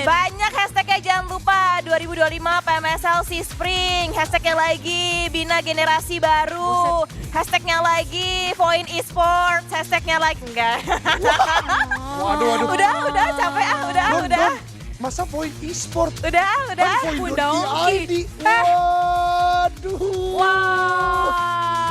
Banyak hashtagnya, jangan lupa 2025 PMSL Sea Spring. Hashtagnya lagi Bina Generasi Baru. Hashtagnya lagi Point Esports. Hashtagnya lagi enggak. Waduh. Udah capek udah. Don, masa Point Esport? Udah. Kan Point Donkey. ID. Waduh.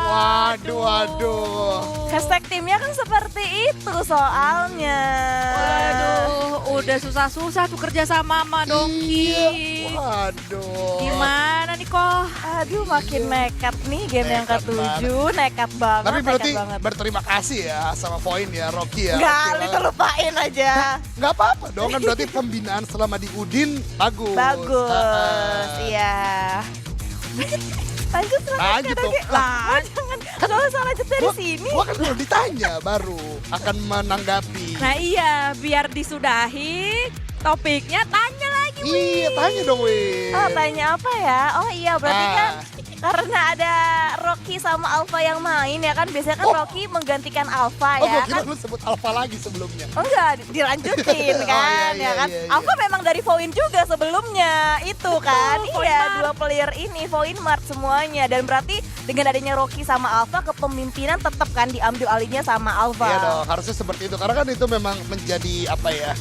Waduh. Hashtag timnya kan seperti itu soalnya. Waduh, udah susah-susah tuh kerja sama Donkey. Iya. Waduh. Gimana nih kok? Aduh, makin nekat nih game yang Nekat ke-7. Nekat banget. Tapi berarti nekat banget. berterima kasih ya sama Point ya, Rocky ya. Enggak, Oke itu lah. lupain aja. Nggak apa-apa dong, kan berarti pembinaan selama di Udin bagus. Bagus, iya. Lanjut Lanjut dong. Lah, jangan. Kalau salah lanjut dari sini. Gua kan belum ditanya baru akan menanggapi. Nah iya, biar disudahi topiknya tanya lagi. Iya, tanya dong weh. Oh, tanya apa ya? Oh iya, berarti kan Ah. karena ada Rocky sama Alpha yang main ya kan. Biasanya kan Oh. Rocky menggantikan Alpha Oh, ya gua kira kan. lu sebut Alfa lagi sebelumnya. Enggak, dilanjutin Oh, kan iya, ya kan. iya. Alpha memang dari Voin juga sebelumnya itu kan. Voin Iya, Mart. dua player ini Voin Mart semuanya dan berarti dengan adanya Rocky sama Alpha kepemimpinan tetap kan diambil alihnya sama Alpha. Iya dong, harusnya seperti itu. Karena kan itu memang menjadi apa ya,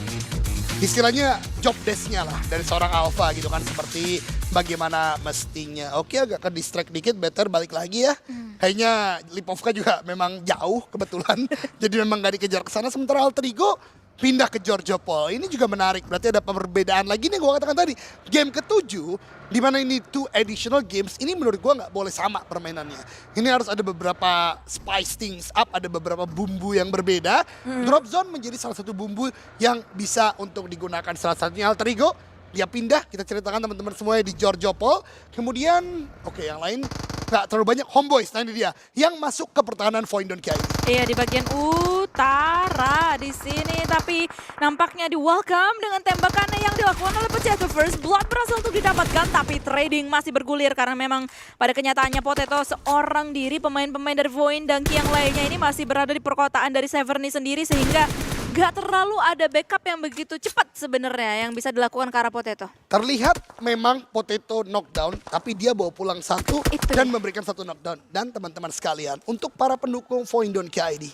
istilahnya job desk-nya lah dari seorang Alpha gitu kan. Seperti bagaimana mestinya. Oke, agak ke distract dikit, better balik lagi ya. Kayaknya Lipovka juga memang jauh kebetulan. Jadi memang gak dikejar ke sana. Sementara Alterigo pindah ke Giorgio Paul. Ini juga menarik, berarti ada perbedaan lagi nih gue katakan tadi. Game ke-7, di mana ini 2 additional games, ini menurut gue nggak boleh sama permainannya. Ini harus ada beberapa spice things up, ada beberapa bumbu yang berbeda. Drop zone menjadi salah satu bumbu yang bisa untuk digunakan. Salah satunya Alterigo, dia pindah, kita ceritakan teman-teman semuanya di Giorgio Paul. Kemudian, oke yang lain nggak terlalu banyak. Homeboys, nah ini dia, yang masuk ke pertahanan Voindon Kiai. Iya di bagian utara di sini, tapi nampaknya di welcome dengan tembakannya yang dilakukan oleh Potato. First blood berhasil untuk didapatkan, tapi trading masih bergulir karena memang pada kenyataannya Potato seorang diri, pemain-pemain dari Voin dan yang lainnya ini masih berada di perkotaan dari Severny sendiri sehingga gak terlalu ada backup yang begitu cepat sebenarnya yang bisa dilakukan ke arah Potato. Terlihat memang Potato knockdown, tapi dia bawa pulang satu Itu dan dia. memberikan satu knockdown. Dan teman-teman sekalian, untuk para pendukung Voindon KID,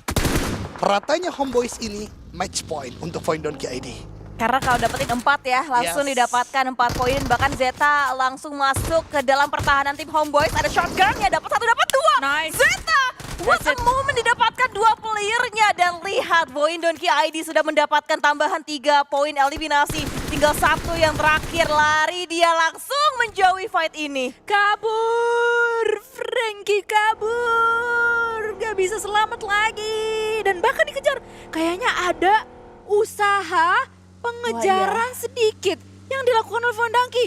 ratanya Homeboys ini match point untuk Voindon KID. Karena kalau dapetin 4 ya, langsung Yes. didapatkan 4 poin. Bahkan Zeta langsung masuk ke dalam pertahanan tim Homeboys. Ada shotgunnya, dapat 1, dapat 2. Nice. Zeta, what a moment didapatkan 2 playernya. Dan lihat, Voindon ID sudah mendapatkan tambahan 3 poin eliminasi. Tinggal 1 yang terakhir, lari dia langsung menjauhi fight ini. Kabur, Frankie kabur, gak bisa selamat lagi. Dan bahkan dikejar, kayaknya ada usaha pengejaran sedikit yang dilakukan oleh Von Donkey.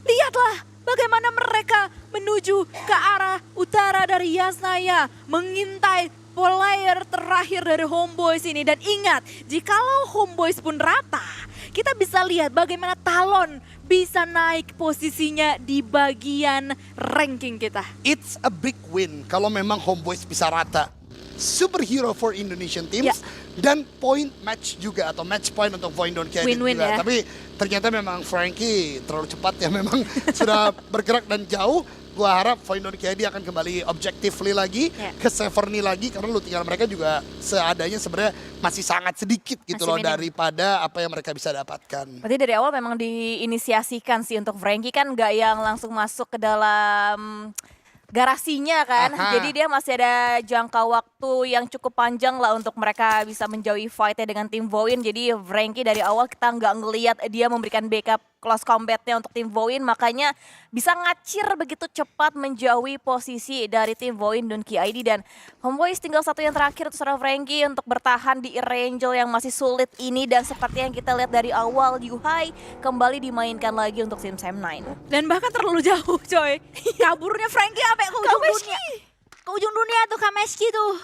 Lihatlah bagaimana mereka menuju ke arah utara dari Yasnaya, mengintai player terakhir dari Homeboys ini. Dan ingat, jikalau Homeboys pun rata, kita bisa lihat bagaimana Talon bisa naik posisinya di bagian ranking kita. It's a big win kalau memang Homeboys bisa rata. Superhero for Indonesian teams dan point match juga atau match point untuk Voindon KID Win-win juga. ya. Tapi ternyata memang Frankie terlalu cepat ya, memang sudah bergerak dan jauh. Gua harap Voindon KID akan kembali objectively lagi ke Severny lagi, karena tinggal mereka juga seadanya sebenarnya masih sangat sedikit gitu Masih loh minim. daripada apa yang mereka bisa dapatkan. Berarti dari awal memang diinisiasikan sih untuk Frankie kan nggak yang langsung masuk ke dalam garasinya kan. Aha. Jadi dia masih ada jangka waktu yang cukup panjang lah untuk mereka bisa menjauhi fightnya dengan tim Voin. Jadi Frankie dari awal kita nggak ngelihat dia memberikan backup close combatnya untuk tim Voin, makanya bisa ngacir begitu cepat menjauhi posisi dari tim Voin dan KID. Dan Homeboys tinggal 1 yang terakhir untuk seorang Frankie untuk bertahan di Erangel yang masih sulit ini. Dan seperti yang kita lihat dari awal, Yuhai kembali dimainkan lagi untuk tim Sam9. Dan bahkan terlalu jauh coy. Kaburnya Frankie sampai ke ujung Kameshki. dunia. Ke ujung dunia tuh Kameshki tuh.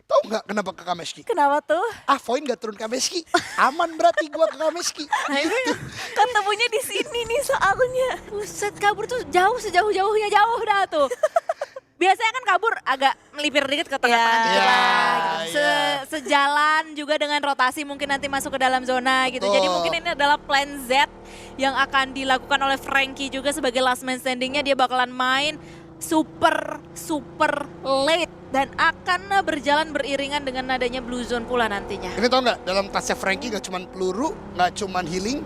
Tahu nggak kenapa ke Kameshki? Kenapa tuh? Voin nggak turun Kameshki, aman berarti gua ke Kameshki. Gitu. Ketemunya di sini nih soalnya. Buset, kabur tuh jauh, sejauh-jauhnya jauh dah tuh. biasanya kan kabur agak melipir dikit ke tengah-tengah Ya. dikit lah. Ya, Gitu. Sejalan juga dengan rotasi mungkin nanti masuk ke dalam zona gitu. Betul. Jadi mungkin ini adalah plan Z yang akan dilakukan oleh Frankie juga sebagai last man standingnya. Dia bakalan main super late dan akan berjalan beriringan dengan nadanya Blue Zone pula nantinya. Ini tau nggak, dalam tasnya Frankie gak cuman peluru, gak cuman healing,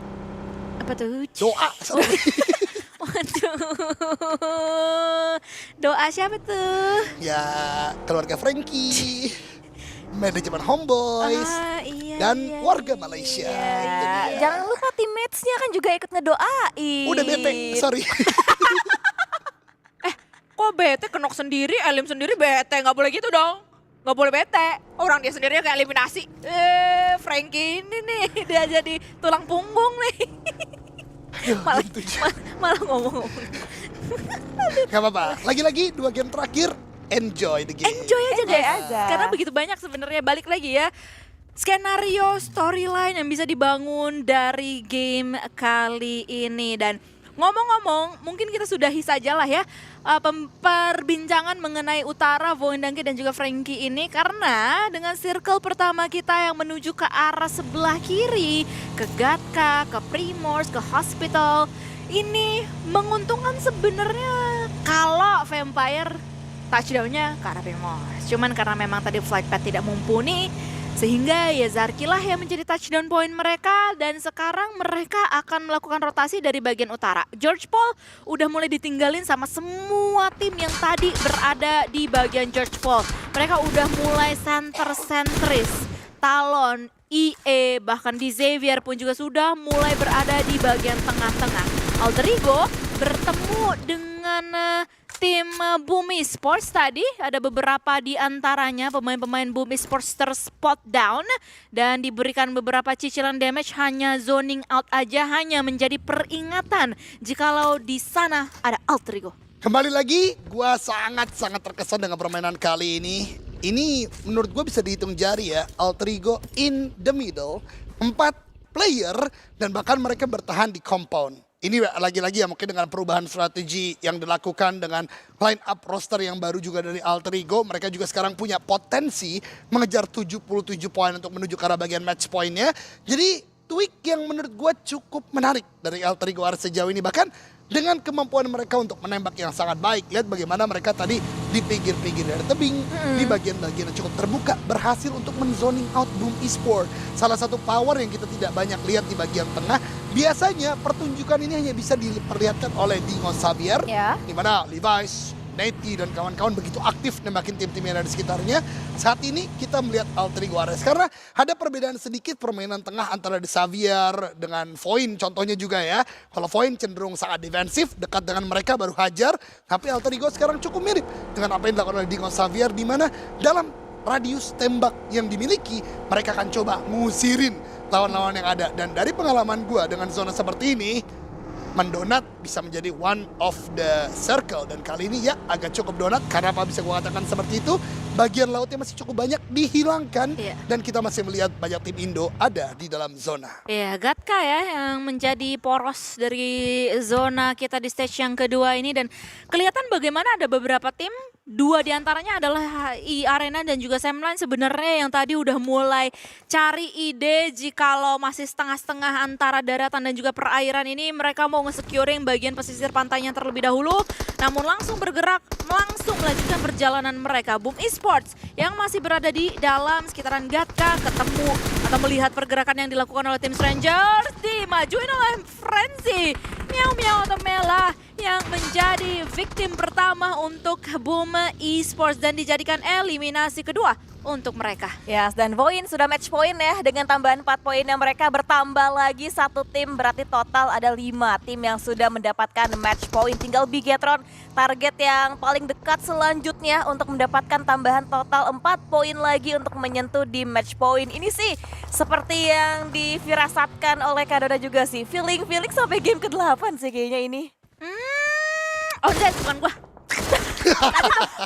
Apa tuh? doa. Waduh, doa siapa tuh? Ya keluarga Frankie, manajemen Homeboys, Iya, dan iya, warga iya. Malaysia. Ya, Itu dia. jangan lupa teammates-nya kan juga ikut ngedoain. Udah bete, sorry. Kok bete kenok sendiri, Elim sendiri bete, nggak boleh gitu dong. Nggak boleh bete, orang dia sendiri kayak eliminasi. Frankie ini nih, dia jadi tulang punggung nih. malah, malah ngomong-ngomong. Gak apa-apa, lagi-lagi 2 game terakhir, enjoy the game. Enjoy aja Enjoy guys, aja. karena begitu banyak sebenarnya, balik lagi ya. Skenario, storyline yang bisa dibangun dari game kali ini. Dan ngomong-ngomong, mungkin kita sudahi saja lah ya perbincangan mengenai Utara, Voin Dangke dan juga Frankie ini. Karena dengan circle pertama kita yang menuju ke arah sebelah kiri, ke Gatka, ke Primors, ke Hospital, ini menguntungkan sebenarnya kalau Vampire touchdown-nya ke arah Primors. Cuman karena memang tadi flight path tidak mumpuni, sehingga ya Zarki lah yang menjadi touchdown point mereka. Dan sekarang mereka akan melakukan rotasi dari bagian utara. George Paul udah mulai ditinggalin sama semua tim yang tadi berada di bagian George Paul. Mereka udah mulai center-centris. Talon, IE, bahkan di Xavier pun juga sudah mulai berada di bagian tengah-tengah. Alderigo bertemu dengan tim Boom Esports tadi. Ada beberapa di antaranya pemain-pemain Boom Esports terspot down dan diberikan beberapa cicilan damage, hanya zoning out aja, hanya menjadi peringatan jikalau di sana ada Alderigo. Kembali lagi, gue sangat-sangat terkesan dengan permainan kali ini. Ini menurut gue bisa dihitung jari ya, Alderigo in the middle, 4 player dan bahkan mereka bertahan di compound. Ini lagi-lagi ya mungkin dengan perubahan strategi yang dilakukan dengan line up roster yang baru juga dari Alderigo. Mereka juga sekarang punya potensi mengejar 77 poin untuk menuju ke arah bagian match pointnya. Jadi tweak yang menurut gue cukup menarik dari Alderigo sejauh ini. Bahkan dengan kemampuan mereka untuk menembak yang sangat baik. Lihat bagaimana mereka tadi di pinggir-pinggir dari tebing, di bagian-bagian yang cukup terbuka, berhasil untuk menzoning out Boom Esports. Salah satu power yang kita tidak banyak lihat di bagian tengah. Biasanya pertunjukan ini hanya bisa diperlihatkan oleh Dingo Xavier, Ya. di mana Levi's, Neti dan kawan-kawan begitu aktif nembakin tim-tim yang ada di sekitarnya. Saat ini kita melihat Alderigo karena ada perbedaan sedikit permainan tengah antara The Xavier dengan Voin contohnya juga ya. Kalau Voin cenderung sangat defensif, dekat dengan mereka baru hajar. Tapi Alderigo sekarang cukup mirip dengan apa yang dilakukan oleh Dingo Xavier, di mana dalam radius tembak yang dimiliki mereka akan coba ngusirin lawan-lawan yang ada. Dan dari pengalaman gue dengan zona seperti ini, mendonat bisa menjadi one of the circle. Dan kali ini ya agak cukup donat. Karena apa bisa gue katakan seperti itu, bagian lautnya masih cukup banyak dihilangkan. Iya. Dan kita masih melihat banyak tim Indo ada di dalam zona. Ya, Gatka ya yang menjadi poros dari zona kita di stage yang kedua ini. Dan kelihatan bagaimana ada beberapa tim, 2 diantaranya adalah E-Arena dan juga Samline sebenarnya yang tadi udah mulai cari ide jikalau masih setengah-setengah antara daratan dan juga perairan ini mereka mau nge-securing bagian pesisir pantainya terlebih dahulu. Namun langsung bergerak, langsung melanjutkan perjalanan mereka. Boom Esports yang masih berada di dalam sekitaran Gatka ketemu atau melihat pergerakan yang dilakukan oleh tim Strangers, dimajuin oleh Frenzy. Miau-miau atau Mela yang menjadi victim pertama untuk Boom Esports dan dijadikan eliminasi kedua untuk mereka. Yes, dan Voin sudah match point ya dengan tambahan 4 poin yang mereka bertambah lagi 1 tim, berarti total ada 5 tim yang sudah mendapatkan match point. Tinggal Bigetron target yang paling dekat selanjutnya untuk mendapatkan tambahan total 4 poin lagi untuk menyentuh di match point. Ini sih seperti yang difirasatkan oleh Kadona juga sih. Feeling sampai game ke-8 sih kayaknya ini. Onzet bukan gua.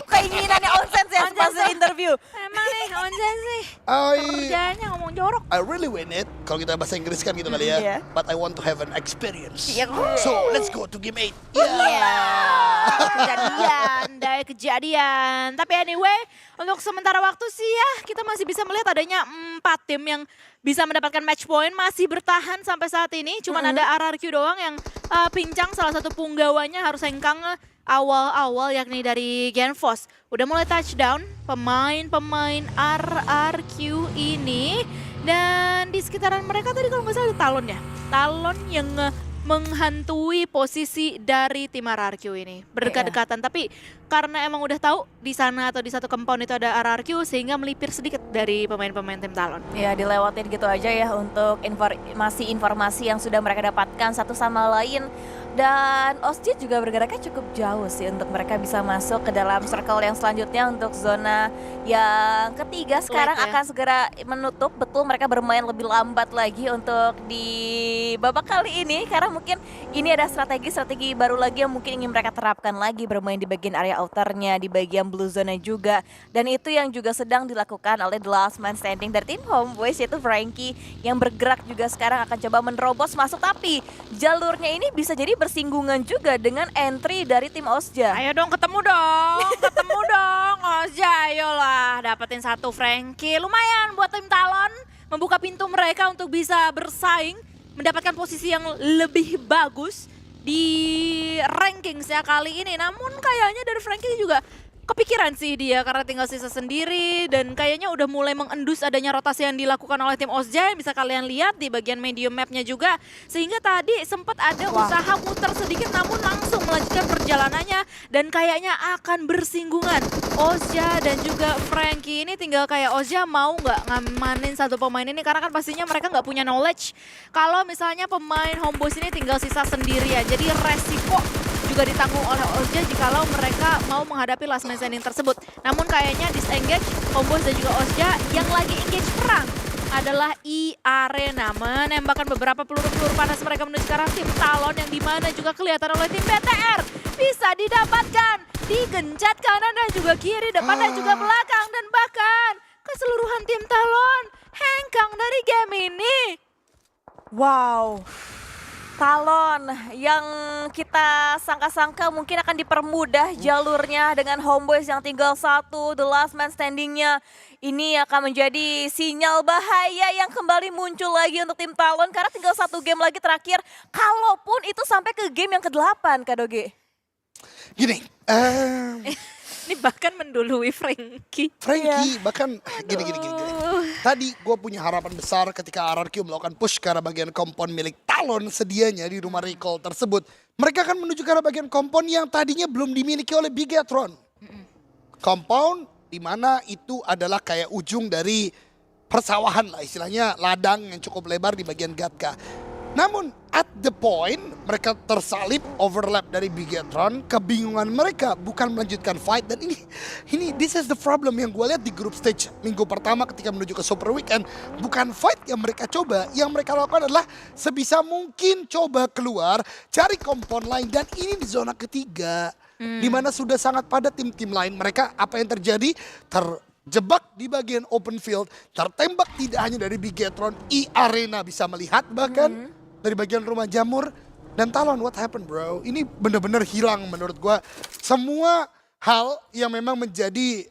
Keinginannya Onsen ya pas interview. Emang nih Onsen sih. I Kerjanya ngomong jorok. really win it. Kalau kita bahasa Inggris kan gitu kali ya. Iya. But I want to have an experience. Iya. So let's go to game 8. Kejadian. Tapi anyway, untuk sementara waktu sih ya kita masih bisa melihat adanya 4 tim yang bisa mendapatkan match point, masih bertahan sampai saat ini. Cuman ada RRQ doang yang pincang, salah satu punggawanya harus hengkang awal-awal yakni dari Genfos. Udah mulai touchdown pemain-pemain RRQ ini. Dan di sekitaran mereka tadi kalau nggak salah ada Talon ya. Talon yang menghantui posisi dari tim RRQ ini. Berdekat-dekatan, tapi karena emang udah tahu di sana atau di satu compound itu ada RRQ sehingga melipir sedikit dari pemain-pemain tim Talon. Ya dilewatin gitu aja ya untuk informasi-informasi yang sudah mereka dapatkan satu sama lain. Dan Osjie juga bergeraknya cukup jauh sih untuk mereka bisa masuk ke dalam circle yang selanjutnya untuk zona yang ketiga sekarang ya. akan segera menutup. Betul mereka bermain lebih lambat lagi untuk di babak kali ini karena mungkin ini ada strategi baru lagi yang mungkin ingin mereka terapkan lagi, bermain di bagian area outernya, di bagian blue zone juga. Dan itu yang juga sedang dilakukan oleh the last man standing dari tim Homeboyz yaitu Frankie yang bergerak juga sekarang akan coba menerobos masuk, tapi jalurnya ini bisa jadi bersinggungan juga dengan entry dari tim Osja. Ayo dong ketemu dong Osja, ayolah dapetin satu Frankie. Lumayan buat tim Talon membuka pintu mereka untuk bisa bersaing, mendapatkan posisi yang lebih bagus di ranking ya kali ini. Namun kayaknya dari Frankie juga kepikiran sih dia karena tinggal sisa sendiri dan kayaknya udah mulai mengendus adanya rotasi yang dilakukan oleh tim Osja yang bisa kalian lihat di bagian medium mapnya juga. Sehingga tadi sempat ada usaha muter sedikit namun langsung melanjutkan perjalanannya dan kayaknya akan bersinggungan. Osja dan juga Frankie ini tinggal kayak Osja mau nggak ngamanin satu pemain ini karena kan pastinya mereka nggak punya knowledge kalau misalnya pemain Homeboyz ini tinggal sisa sendirian. Jadi resiko juga ditanggung oleh Osja jikalau mereka mau menghadapi last man standing tersebut. Namun kayaknya disengage Homeboyz dan juga Osja yang lagi engage perang adalah I-Arena, menembakkan beberapa peluru-peluru panas mereka menuju ke arah tim Talon yang dimana juga kelihatan oleh tim BTR bisa didapatkan, digencet kanan dan juga kiri, depan dan juga belakang, dan bahkan keseluruhan tim Talon hengkang dari game ini. Wow. Talon yang kita sangka-sangka mungkin akan dipermudah jalurnya dengan Homeboyz yang tinggal satu, the last man standingnya. Ini akan menjadi sinyal bahaya yang kembali muncul lagi untuk tim Talon karena tinggal satu game lagi terakhir. Kalaupun itu sampai ke game yang ke-8 Kak Doge. Gini, Ini bahkan mendului Frankie. bahkan gini. Tadi gue punya harapan besar ketika RRQ melakukan push ke arah bagian kompon milik Talon sedianya di rumah recall tersebut. Mereka akan menuju ke arah bagian kompon yang tadinya belum dimiliki oleh Bigetron. Kompon di mana itu adalah kayak ujung dari persawahan lah, istilahnya ladang yang cukup lebar di bagian Gatka. Namun at the point mereka tersalip overlap dari Bigetron, kebingungan mereka bukan melanjutkan fight dan ini this is the problem yang gue lihat di group stage minggu pertama ketika menuju ke Super Weekend. Bukan fight yang mereka coba, yang mereka lakukan adalah sebisa mungkin coba keluar, cari kompon lain dan ini di zona ketiga di mana sudah sangat padat tim-tim lain. Mereka apa yang terjadi? Terjebak di bagian open field, tertembak tidak hanya dari Bigetron, I-Arena bisa melihat bahkan dari bagian rumah jamur. Dan Talon, what happened bro? Ini bener-bener hilang menurut gua. Semua hal yang memang menjadi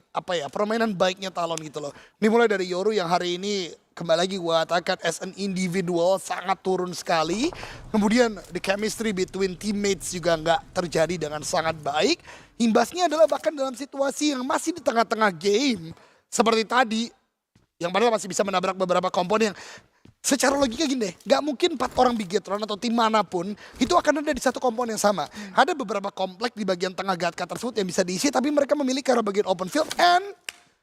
permainan baiknya Talon gitu loh. Ini mulai dari Yoru yang hari ini kembali lagi gua katakan as an individual sangat turun sekali. Kemudian the chemistry between teammates juga nggak terjadi dengan sangat baik. Imbasnya adalah bahkan dalam situasi yang masih di tengah-tengah game seperti tadi, yang padahal masih bisa menabrak beberapa kompon yang secara logika gini deh, gak mungkin 4 orang Bigetron atau tim manapun itu akan ada di satu kompon yang sama. Ada beberapa komplek di bagian tengah Gatka tersebut yang bisa diisi, tapi mereka memilih ke arah bagian open field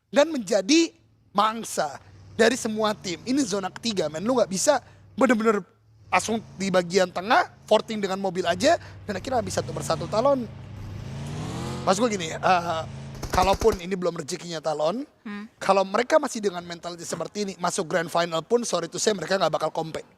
dan menjadi mangsa dari semua tim. Ini zona ketiga men, lu gak bisa bener-bener langsung di bagian tengah, forting dengan mobil aja, dan akhirnya habis satu persatu Talon. Mas gue gini, kalaupun ini belum rezekinya Talon, kalau mereka masih dengan mentality seperti ini, masuk grand final pun sorry to say mereka gak bakal compete.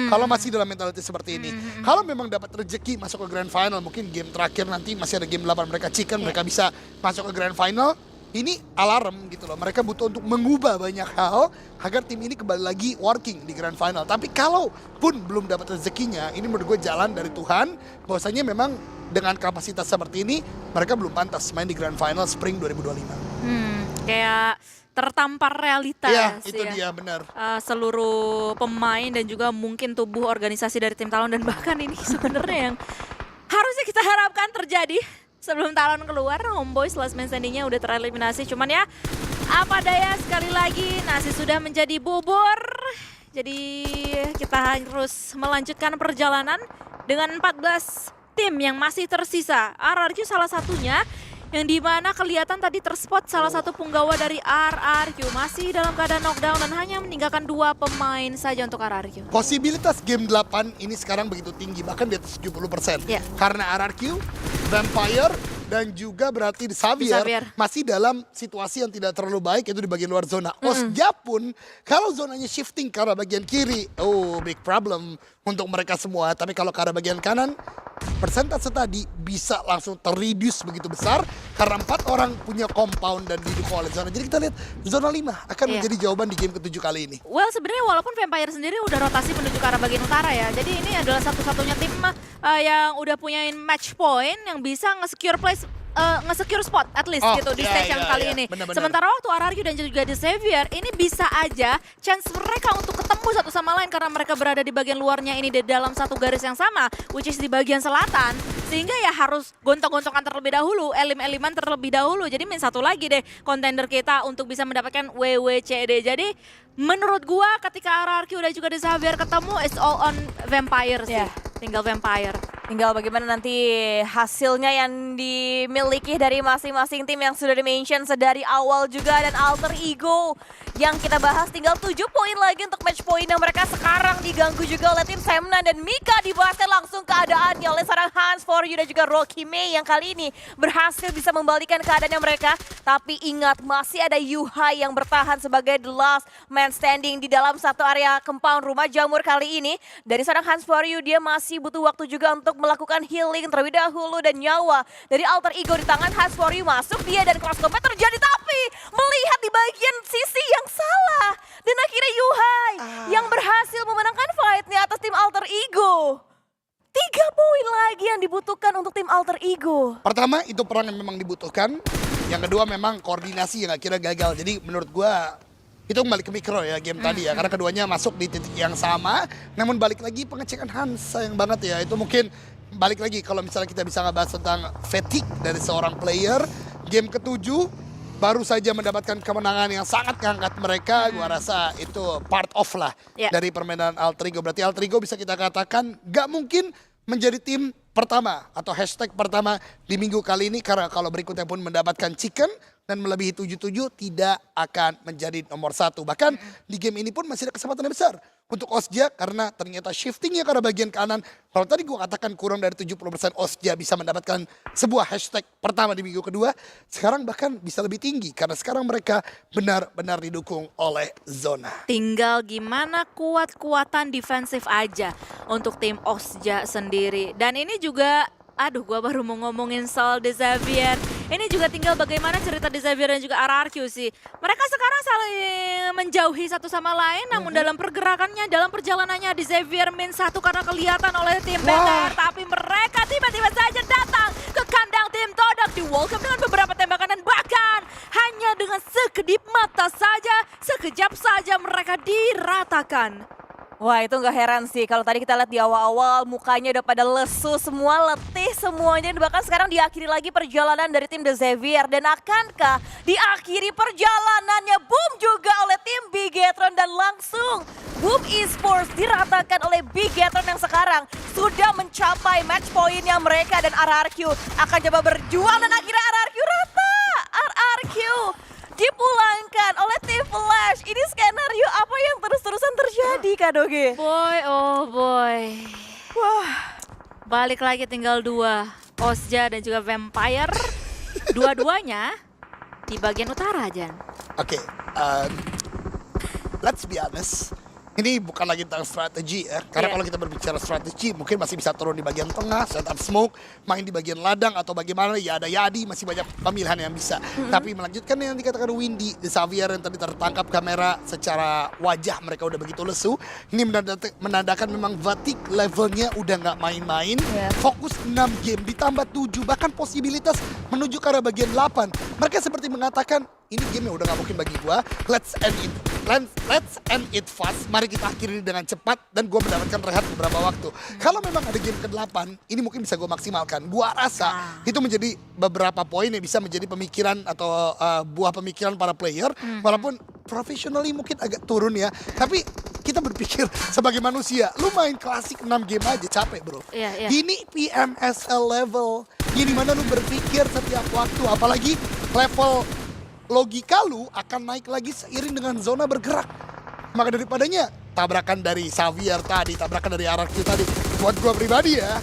Kalau masih dalam mentality seperti ini. Kalau memang dapat rezeki masuk ke grand final, mungkin game terakhir nanti masih ada game 8 mereka chicken, mereka bisa masuk ke grand final. Ini alarm gitu loh. Mereka butuh untuk mengubah banyak hal agar tim ini kembali lagi working di grand final. Tapi kalau pun belum dapat rezekinya, ini menurut gue jalan dari Tuhan. Bahwasanya memang dengan kapasitas seperti ini, mereka belum pantas main di grand final Spring 2025. Kayak tertampar realita Iya, sih itu ya. dia benar. Seluruh pemain dan juga mungkin tubuh organisasi dari tim Talon, dan bahkan ini sebenarnya yang harusnya kita harapkan terjadi sebelum Talon keluar. Homeboys last man standing-nya udah tereliminasi, cuman ya apa daya, sekali lagi nasi sudah menjadi bubur. Jadi kita harus melanjutkan perjalanan dengan 14 tim yang masih tersisa. RRQ salah satunya, yang dimana kelihatan tadi terspot salah satu punggawa dari RRQ masih dalam keadaan knockdown dan hanya meninggalkan 2 pemain saja untuk RRQ. Posibilitas game 8 ini sekarang begitu tinggi, bahkan di atas 70%. Iya. Karena RRQ, Vampire, dan juga berarti Xavier masih dalam situasi yang tidak terlalu baik, yaitu di bagian luar zona. Osja pun kalau zonanya shifting ke arah bagian kiri, big problem untuk mereka semua. Tapi kalau ke arah bagian kanan, persentase tadi bisa langsung terreduce begitu besar karena 4 orang punya compound dan didukung oleh zona. Jadi kita lihat zona 5 akan menjadi jawaban di game ke-7 kali ini. Well, sebenarnya walaupun Vampire sendiri udah rotasi menuju ke arah bagian utara ya. Jadi ini adalah satu-satunya tim yang udah punya match point yang bisa nge-secure place, nge-secure spot at least gitu di stage yang kali ini. Benar-benar. Sementara waktu RRQ dan juga The Xavier ini bisa aja chance mereka untuk ketemu satu sama lain karena mereka berada di bagian luarnya ini di dalam satu garis yang sama, which is di bagian selatan. Sehingga ya harus gontok-gontokan terlebih dahulu, elim-eliman terlebih dahulu. Jadi main satu lagi deh kontender kita untuk bisa mendapatkan WWCD. Jadi menurut gua ketika RRQ dan juga The Xavier ketemu, it's all on Vampire sih. Yeah. Tinggal Vampire. Tinggal bagaimana nanti hasilnya yang dimiliki dari masing-masing tim yang sudah di-mention sedari awal juga. Dan Alter Ego yang kita bahas tinggal 7 poin lagi untuk match point yang mereka sekarang diganggu juga oleh tim Semna. Dan Mika dibahasnya langsung keadaannya oleh seorang Hans For You dan juga Rocky May yang kali ini berhasil bisa membalikan keadaannya mereka. Tapi ingat masih ada Yuhai yang bertahan sebagai the last man standing di dalam satu area compound rumah jamur kali ini. Dari seorang Hans For You dia masih butuh waktu juga untuk melakukan healing terlebih dahulu, dan nyawa dari Alter Ego di tangan Hans For You masuk dia dan cross combat terjadi, tapi melihat di bagian sisi yang salah dan akhirnya Yuhai yang berhasil memenangkan fight-nya atas tim Alter Ego. 3 poin lagi yang dibutuhkan untuk tim Alter Ego. Pertama, itu perang yang memang dibutuhkan. Yang kedua memang koordinasi yang akhirnya gagal. Jadi menurut gua itu kembali ke mikro ya game tadi ya. Karena keduanya masuk di titik yang sama. Namun balik lagi pengecekan Hans, sayang banget ya. Itu mungkin balik lagi kalau misalnya kita bisa ngebahas tentang fatigue dari seorang player. Game ke-7 baru saja mendapatkan kemenangan yang sangat mengangkat mereka. Gua rasa itu part of lah dari permainan Alter Ego. Berarti Alter Ego bisa kita katakan gak mungkin menjadi tim pertama atau hashtag pertama di minggu kali ini. Karena kalau berikutnya pun mendapatkan chicken dan melebihi 7-7 tidak akan menjadi nomor 1. Bahkan di game ini pun masih ada kesempatan yang besar untuk Osja karena ternyata shiftingnya ke arah bagian kanan. Kalau tadi gue katakan kurang dari 70% Osja bisa mendapatkan sebuah hashtag pertama di minggu kedua. Sekarang bahkan bisa lebih tinggi karena sekarang mereka benar-benar didukung oleh zona. Tinggal gimana kuat-kuatan defensif aja untuk tim Osja sendiri. Dan ini juga, aduh gua baru mau ngomongin soal The Xavier. Ini juga tinggal bagaimana cerita The Xavier dan juga RRQ sih. Mereka sekarang saling menjauhi satu sama lain, namun dalam pergerakannya, dalam perjalanannya The Xavier min 1 karena kelihatan oleh tim BTR. Tapi mereka tiba-tiba saja datang ke kandang tim Todak, di welcome dengan beberapa tembakan dan bahkan hanya dengan sekedip mata saja, sekejap saja mereka diratakan. Wah, itu nggak heran sih kalau tadi kita lihat di awal-awal mukanya udah pada lesu semua, letih semuanya. Bahkan sekarang diakhiri lagi perjalanan dari tim The Xavier. Dan akankah diakhiri perjalanannya Boom juga oleh tim Bigetron, dan langsung Boom Esports diratakan oleh Bigetron yang sekarang sudah mencapai match pointnya mereka. Dan RRQ akan coba berjuang dan akhirnya RRQ rata. RRQ dipulangkan oleh tim Flash. Ini skenario apa yang terus-terusan terjadi, Kak Doge? Boy, oh boy. Wah, Balik lagi tinggal 2, Osja dan juga Vampire. Dua-duanya di bagian utara, Jan. Oke, let's be honest. Ini bukan lagi tentang strategi ya. Karena Iya. kalau kita berbicara strategi mungkin masih bisa turun di bagian tengah, set up smoke, main di bagian ladang atau bagaimana, ya ada Yadi, masih banyak pemilihan yang bisa. Tapi melanjutkan yang dikatakan Windy, Xavier yang tadi tertangkap kamera secara wajah mereka udah begitu lesu. Ini menandakan memang Vatic levelnya udah nggak main-main. Iya. Fokus 6 game ditambah 7, bahkan posibilitas menuju ke arah bagian 8. Mereka seperti mengatakan, ini game yang udah gak mungkin bagi gua. Let's end it fast. Mari kita akhiri dengan cepat dan gua mendapatkan rehat beberapa waktu. Kalau memang ada game ke-8, ini mungkin bisa gua maksimalkan. Gua rasa itu menjadi beberapa poin yang bisa menjadi pemikiran atau buah pemikiran para player. Walaupun professionally mungkin agak turun ya. Tapi kita berpikir sebagai manusia, lu main klasik 6 game aja capek bro. Iya, iya. Ini PMSL level. Ini dimana lu berpikir setiap waktu. Apalagi level logika lu akan naik lagi seiring dengan zona bergerak. Maka daripadanya tabrakan dari Xavier tadi, tabrakan dari RRQ tadi, buat gua pribadi ya,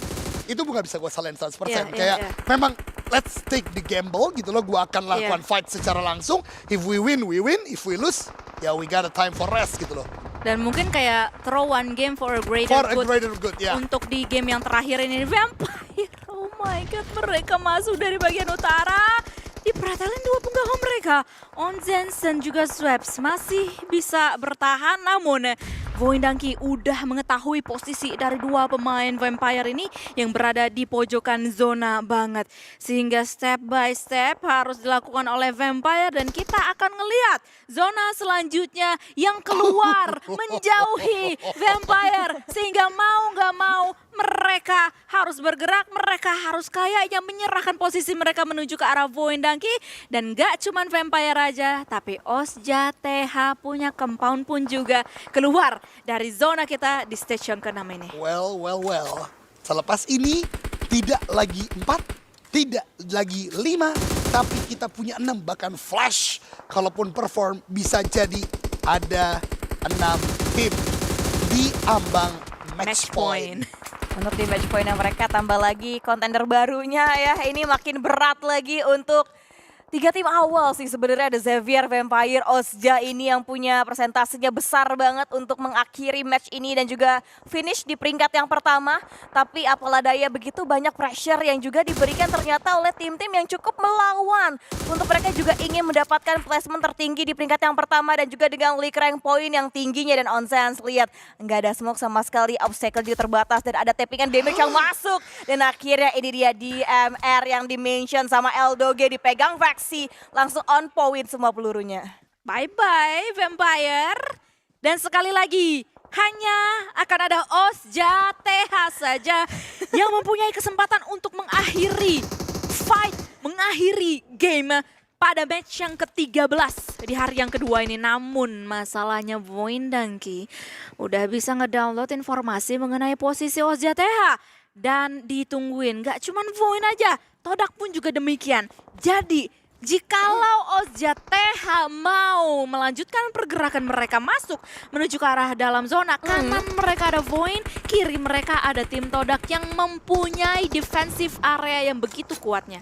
itu bukan bisa gua salahin 100%. Iya, Kayak iya. memang let's take the gamble gitu loh, gua akan lakukan fight secara langsung. If we win, we win. If we lose, ya we got a time for rest gitu loh. Dan mungkin kayak throw one game for a greater For a good. greater good, ya. Untuk di game yang terakhir ini Vampire. Oh my god, mereka masuk dari bagian utara. Dipretelin dua punggawa mereka. Onzen dan juga Swaps masih bisa bertahan, namun Voindanki udah mengetahui posisi dari dua pemain Vampire ini yang berada di pojokan zona banget. Sehingga step by step harus dilakukan oleh Vampire dan kita akan ngelihat zona selanjutnya yang keluar menjauhi Vampire. Sehingga mau nggak mau mereka harus bergerak, mereka harus kayaknya menyerahkan posisi mereka menuju ke arah Voindanki. Dan gak cuman Vampire aja, tapi Ozja, TH punya compound pun juga keluar dari zona kita di station ke-6 ini. Well. Selepas ini tidak lagi 4, tidak lagi 5, tapi kita punya 6, bahkan Flash kalaupun perform bisa jadi ada 6 tim di ambang match point. Untuk di match point mereka tambah lagi kontender barunya ya. Ini makin berat lagi untuk 3 tim awal sih sebenarnya. Ada Xavier, Vampire, Ozja ini yang punya persentasenya besar banget untuk mengakhiri match ini dan juga finish di peringkat yang pertama. Tapi apalah daya, begitu banyak pressure yang juga diberikan ternyata oleh tim-tim yang cukup melawan. Untuk mereka juga ingin mendapatkan placement tertinggi di peringkat yang pertama dan juga dengan league rank point yang tingginya. Dan Onsen lihat nggak ada smoke sama sekali, obstacle juga terbatas dan ada tappingan damage yang masuk. Dan akhirnya ini dia DMR yang dimention sama Eldoge dipegang Vaxi, langsung on point semua pelurunya. Bye-bye Vampire. Dan sekali lagi, hanya akan ada Ozja TH saja yang mempunyai kesempatan untuk mengakhiri fight, mengakhiri game pada match yang ke-13 di hari yang kedua ini. Namun masalahnya Voindanki udah bisa ngedownload informasi mengenai posisi Ozja TH. Dan ditungguin, gak cuman Voin aja, Todak pun juga demikian. Jadi jikalau Ozja TH mau melanjutkan pergerakan mereka masuk menuju ke arah dalam zona, kanan mereka ada Voin, kiri mereka ada tim Todak yang mempunyai defensive area yang begitu kuatnya.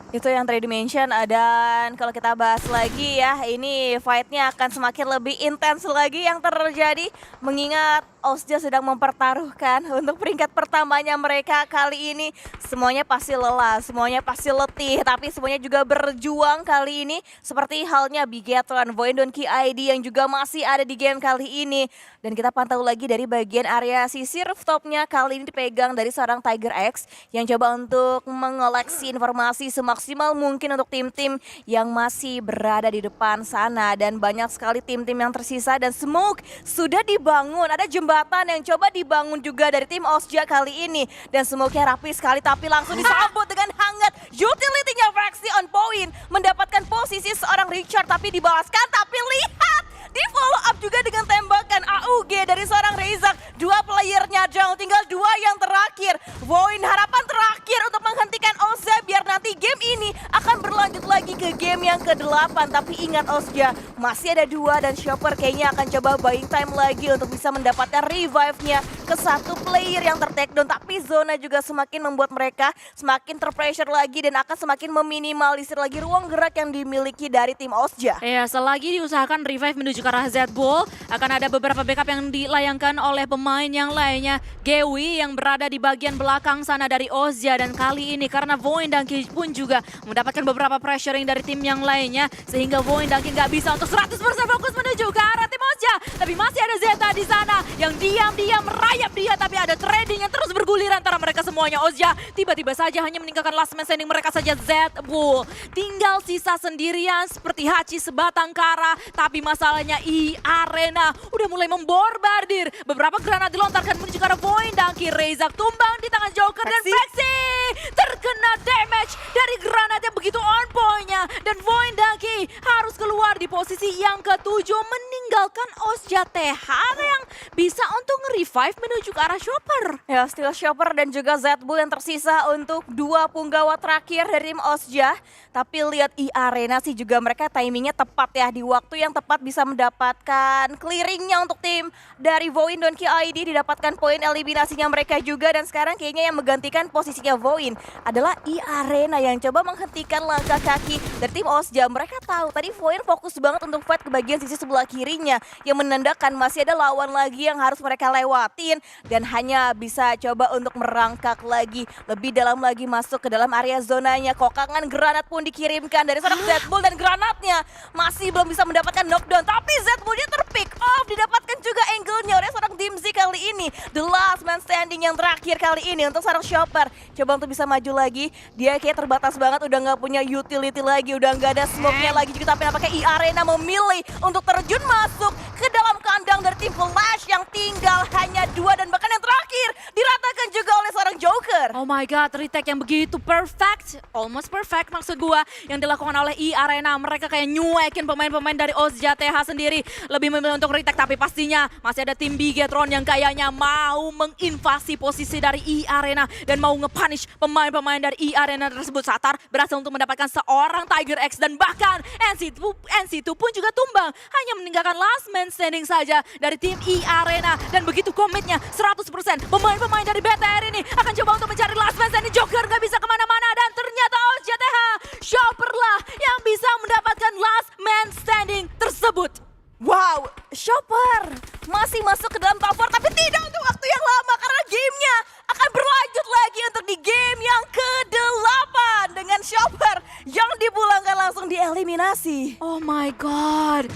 Itu yang tadi dimention, dan kalau kita bahas lagi ya, ini fightnya akan semakin lebih intens lagi yang terjadi. Mengingat Ozja sedang mempertaruhkan untuk peringkat pertamanya mereka kali ini. Semuanya pasti lelah, semuanya pasti letih, tapi semuanya juga berjuang kali ini. Seperti halnya Bigetron, Voindanki ID yang juga masih ada di game kali ini. Dan kita pantau lagi dari bagian area sisi rooftopnya, kali ini dipegang dari seorang Tiger X yang coba untuk mengoleksi informasi semaksimal mungkin untuk tim-tim yang masih berada di depan sana. Dan banyak sekali tim-tim yang tersisa dan smoke sudah dibangun. Ada jembatan yang coba dibangun juga dari tim Ozja kali ini. Dan smoke-nya rapi sekali tapi langsung disambut dengan hangat. Utility-nya Vaxi on point, mendapatkan posisi seorang Richard tapi dibalaskan. Tapi lihat, di follow up juga dengan tembakan AUG dari seorang Reizak. 2 playernya down, tinggal 2 yang terakhir. Voin harapan terakhir untuk menghentikan Ozja biar nanti game ini akan berlanjut lagi ke game yang ke-8. Tapi ingat Ozja, masih ada 2 dan Chopper kayaknya akan coba buying time lagi untuk bisa mendapatkan revive-nya ke satu player yang ter-takedown. Tapi zona juga semakin membuat mereka semakin terpressure lagi dan akan semakin meminimalisir lagi ruang gerak yang dimiliki dari tim Ozja. Ya, selagi diusahakan revive menuju ke arah Z-Bull, akan ada beberapa backup yang dilayangkan oleh pemain yang lainnya. Gewi yang berada di bagian belakang sana dari Ozja, dan kali ini karena Void dan Ki pun juga mendapatkan beberapa pressuring dari tim yang lainnya, sehingga Void dan Ki nggak bisa untuk 100% fokus menuju ke arah tim Ozja. Tapi masih ada Zeta di sana yang diam-diam merayap dia, tapi ada trading yang terus bergulir antara mereka semuanya. Ozja tiba-tiba saja hanya meninggalkan last man standing mereka saja, Z-Bull. Tinggal sisa sendirian seperti Hachi sebatang kara, tapi masalahnya Arena udah mulai memborbardir. Beberapa granat dilontarkan menuju ke arah Void dan Ki. Razak tumbang di tangan Joker dan Vexi terkena damage dari granat yang begitu on point-nya, dan Void dan Ki harus keluar di posisi yang ke-7 meninggalkan Ozja TH yang bisa untuk nge-revive menuju ke arah Chopper. Ya, Steel Chopper dan juga Z-Bull yang tersisa untuk 2 punggawa terakhir dari tim Ozja. Tapi lihat Arena sih juga mereka timingnya tepat ya, di waktu yang tepat bisa mendapatkan clearingnya untuk tim dari Void dan Ki ID, didapatkan poin eliminasinya mereka juga. Dan sekarang kayaknya yang menggantikan posisinya Void adalah Arena yang coba menghentikan langkah kaki dari tim Ozja. Mereka tahu tadi Void fokus banget untuk fight ke bagian sisi sebelah kirinya, yang menandakan masih ada lawan lagi yang harus mereka lewatin, dan hanya bisa coba untuk merangkak lagi lebih dalam lagi masuk ke dalam area zonanya. Kokangan granat pun dikirimkan dari seorang Z-Bull dan granatnya masih belum bisa mendapatkan knockdown, tapi Z-Bullnya terpick off, didapatkan juga angle-nya oleh seorang Dimzy kali ini. The last man standing yang terakhir kali ini untuk seorang Chopper. Coba untuk bisa maju lagi, dia kayak terbatas banget, udah nggak punya utility lagi, udah nggak ada smoke-nya lagi juga. Tapi nampaknya Arena memilih untuk terjun masuk ke dalam kandang dari tim Flash yang tinggal hanya 2, dan bahkan yang terakhir diratakan juga oleh seorang Joker. Oh my god, retake yang begitu perfect, almost perfect maksud gua, yang dilakukan oleh Arena. Mereka kayak nyuekin pemain-pemain dari Ozja TH sendiri, lebih memilih untuk retake. Tapi pastinya masih ada tim Bigetron yang kayaknya mau menginvasi posisi dari Arena dan mau nge-punish pemain-pemain dari Arena tersebut. Satar berhasil untuk mendapatkan seorang Tiger X, dan bahkan NC2 pun juga tumbang, hanya meninggalkan last man standing saja dari tim Arena. Dan begitu komitnya 100%, pemain-pemain dari BTR ini akan coba untuk mencari last man standing. Joker gak bisa kemana-mana, dan ternyata Ozja TH Chopper lah yang bisa mendapatkan last man standing tersebut. Wow, Chopper masih masuk ke dalam top 4, tapi tidak untuk waktu yang lama karena gamenya akan berlanjut lagi untuk di game yang ke-8 dengan Chopper yang dipulangkan langsung dieliminasi. Oh my god.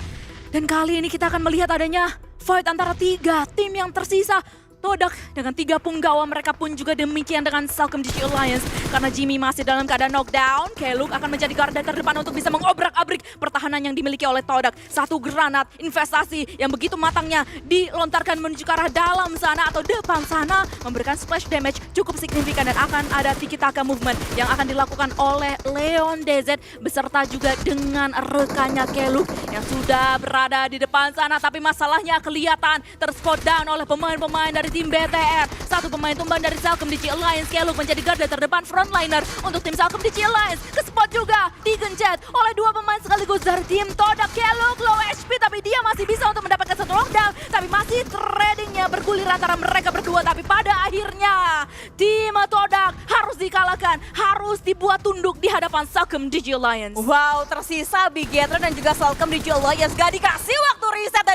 Dan kali ini kita akan melihat adanya fight antara 3 tim yang tersisa. Todak dengan 3 punggawa, mereka pun juga demikian dengan Salcom GG Alliance. Karena Jimmy masih dalam keadaan knockdown, Keluk akan menjadi garda terdepan untuk bisa mengobrak-abrik pertahanan yang dimiliki oleh Todak. 1 granat investasi yang begitu matangnya dilontarkan menuju ke arah dalam sana atau depan sana, memberikan splash damage cukup signifikan, dan akan ada tiki-taka movement yang akan dilakukan oleh Leon DZ beserta juga dengan rekannya Keluk yang sudah berada di depan sana. Tapi masalahnya kelihatan terspot down oleh pemain-pemain dari tim BTR. 1 pemain tumbang dari Salcom GG Alliance. Keluk menjadi garda terdepan frontliner untuk tim Salcom GG Alliance. Kespot juga digencet oleh 2 pemain sekaligus dari tim Todak. Keluk low HP, tapi dia masih bisa untuk mendapatkan 1 lockdown. Tapi masih tradingnya bergulir antara mereka berdua. Tapi pada akhirnya tim Todak harus dikalahkan, harus dibuat tunduk di hadapan Salcom GG Alliance. Wow, tersisa Bigetron dan juga Salcom GG Alliance gak dikasih waktu reset